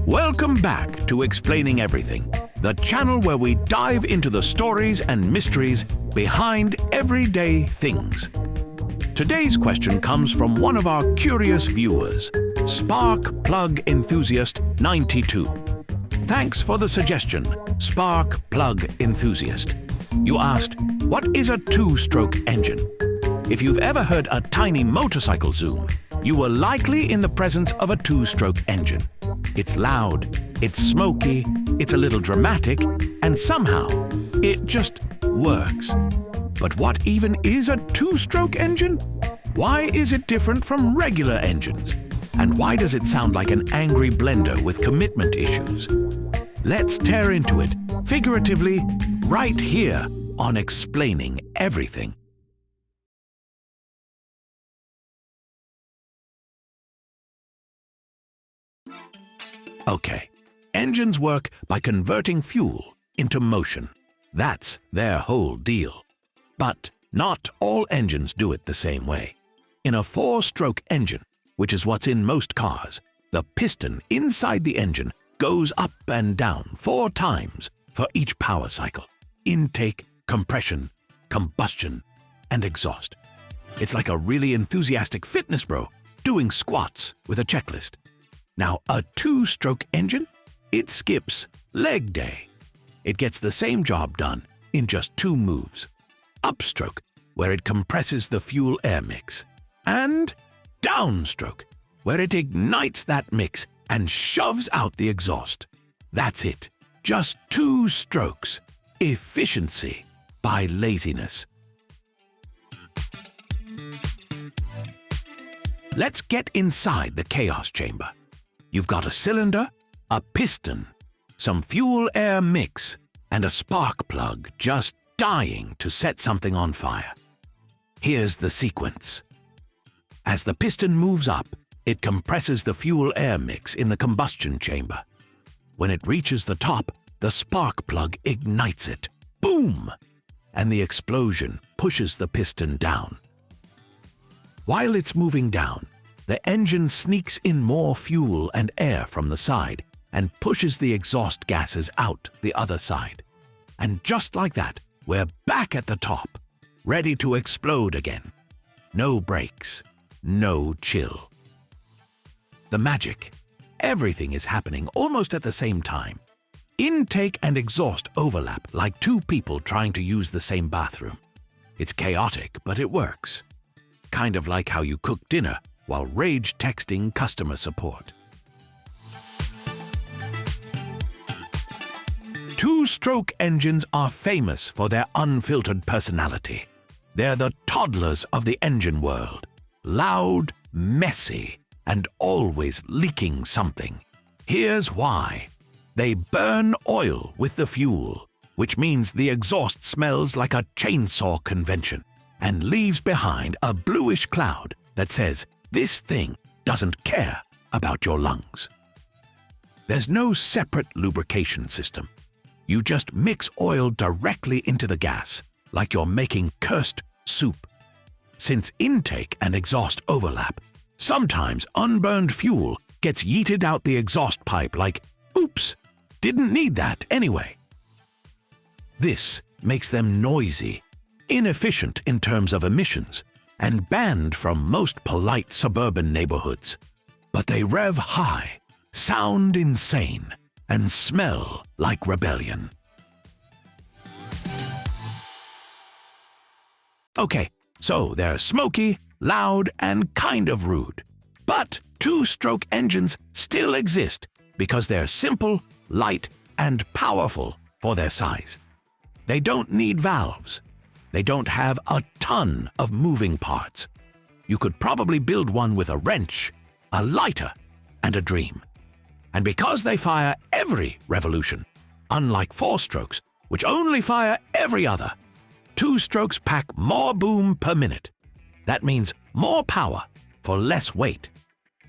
Welcome back to Explaining Everything, the channel where we dive into the stories and mysteries behind everyday things. Today's question comes from one of our curious viewers, Spark Plug Enthusiast 92. Thanks for the suggestion, Spark Plug Enthusiast. You asked, what is a two-stroke engine? If you've ever heard a tiny motorcycle zoom, you were likely in the presence of a two-stroke engine. It's loud, it's smoky, it's a little dramatic, and somehow it just works. But what even is a two-stroke engine? Why is it different from regular engines? And why does it sound like an angry blender with commitment issues? Let's tear into it, figuratively, right here on Explaining Everything. Okay, engines work by converting fuel into motion. That's their whole deal. But not all engines do it the same way. In a four-stroke engine, which is what's in most cars, the piston inside the engine goes up and down 4 times for each power cycle: intake, compression, combustion, and exhaust. It's like a really enthusiastic fitness bro doing squats with a checklist. Now, a two-stroke engine, it skips leg day. It gets the same job done in just 2 moves. Upstroke, where it compresses the fuel-air mix, and downstroke, where it ignites that mix and shoves out the exhaust. That's it. Just 2 strokes. Efficiency by laziness. Let's get inside the chaos chamber. You've got a cylinder, a piston, some fuel-air mix, and a spark plug just dying to set something on fire. Here's the sequence. As the piston moves up, it compresses the fuel-air mix in the combustion chamber. When it reaches the top, the spark plug ignites it. Boom! And the explosion pushes the piston down. While it's moving down, the engine sneaks in more fuel and air from the side and pushes the exhaust gases out the other side. And just like that, we're back at the top, ready to explode again. No brakes, no chill. The magic. Everything is happening almost at the same time. Intake and exhaust overlap like 2 people trying to use the same bathroom. It's chaotic, but it works. Kind of like how you cook dinner while rage texting customer support. Two-stroke engines are famous for their unfiltered personality. They're the toddlers of the engine world. Loud, messy, and always leaking something. Here's why. They burn oil with the fuel, which means the exhaust smells like a chainsaw convention and leaves behind a bluish cloud that says, this thing doesn't care about your lungs. There's no separate lubrication system. You just mix oil directly into the gas, like you're making cursed soup. Since intake and exhaust overlap, sometimes unburned fuel gets yeeted out the exhaust pipe like, oops, didn't need that anyway. This makes them noisy, inefficient in terms of emissions, and banned from most polite suburban neighborhoods. But they rev high, sound insane, and smell like rebellion. Okay, so they're smoky, loud, and kind of rude. But two-stroke engines still exist because they're simple, light, and powerful for their size. They don't need valves. They don't have a ton of moving parts. You could probably build one with a wrench, a lighter, and a dream. And because they fire every revolution, unlike 4-strokes, which only fire every other, 2-strokes pack more boom per minute. That means more power for less weight.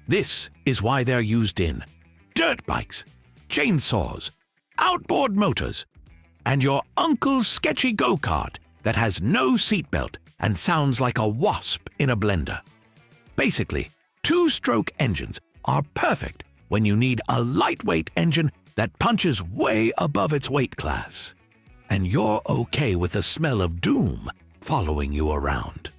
This is why they're used in dirt bikes, chainsaws, outboard motors, and your uncle's sketchy go-kart that has no seatbelt and sounds like a wasp in a blender. Basically, two-stroke engines are perfect when you need a lightweight engine that punches way above its weight class. And you're okay with the smell of doom following you around.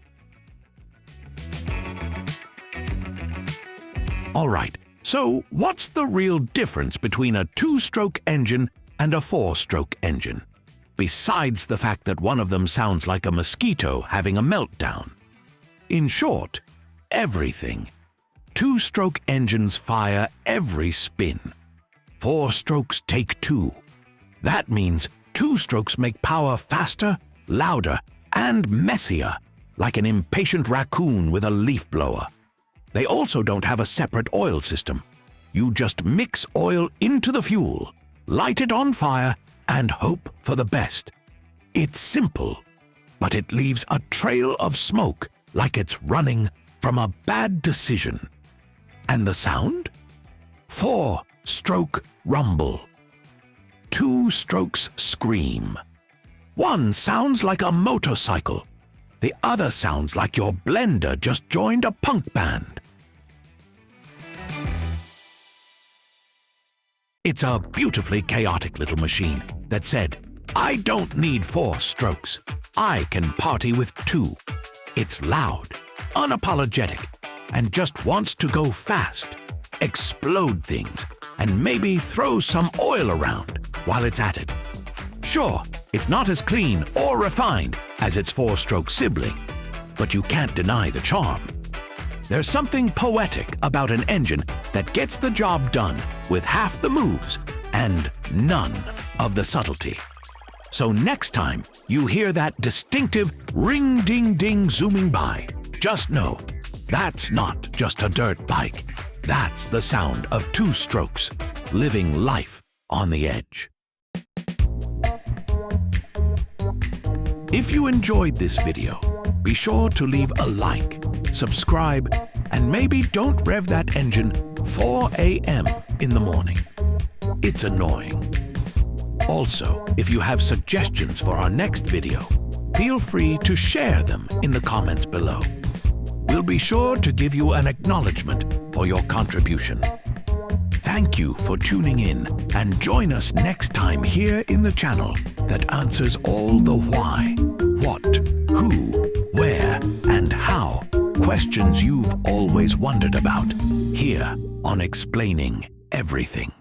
All right, so what's the real difference between a two-stroke engine and a four-stroke engine, besides the fact that one of them sounds like a mosquito having a meltdown? In short, everything. Two-stroke engines fire every spin. Four strokes take two. That means two strokes make power faster, louder, and messier, like an impatient raccoon with a leaf blower. They also don't have a separate oil system. You just mix oil into the fuel, light it on fire, and hope for the best. It's simple, but it leaves a trail of smoke like it's running from a bad decision. And the sound? Four-stroke rumble. Two strokes scream. One sounds like a motorcycle. The other sounds like your blender just joined a punk band. It's a beautifully chaotic little machine that said, "I don't need four strokes. I can party with two." It's loud, unapologetic, and just wants to go fast, explode things, and maybe throw some oil around while it's at it. Sure, it's not as clean or refined as its four-stroke sibling, but you can't deny the charm. There's something poetic about an engine that gets the job done with half the moves and none of the subtlety. So next time you hear that distinctive ring-ding-ding zooming by, just know that's not just a dirt bike. That's the sound of two strokes living life on the edge. If you enjoyed this video, be sure to leave a like, subscribe, and maybe don't rev that engine 4 a.m. in the morning. It's annoying. Also, if you have suggestions for our next video, feel free to share them in the comments below. We'll be sure to give you an acknowledgement for your contribution. Thank you for tuning in, and join us next time here in the channel that answers all the why, what, who, where, and how questions you've always wondered about, here on Explaining Everything.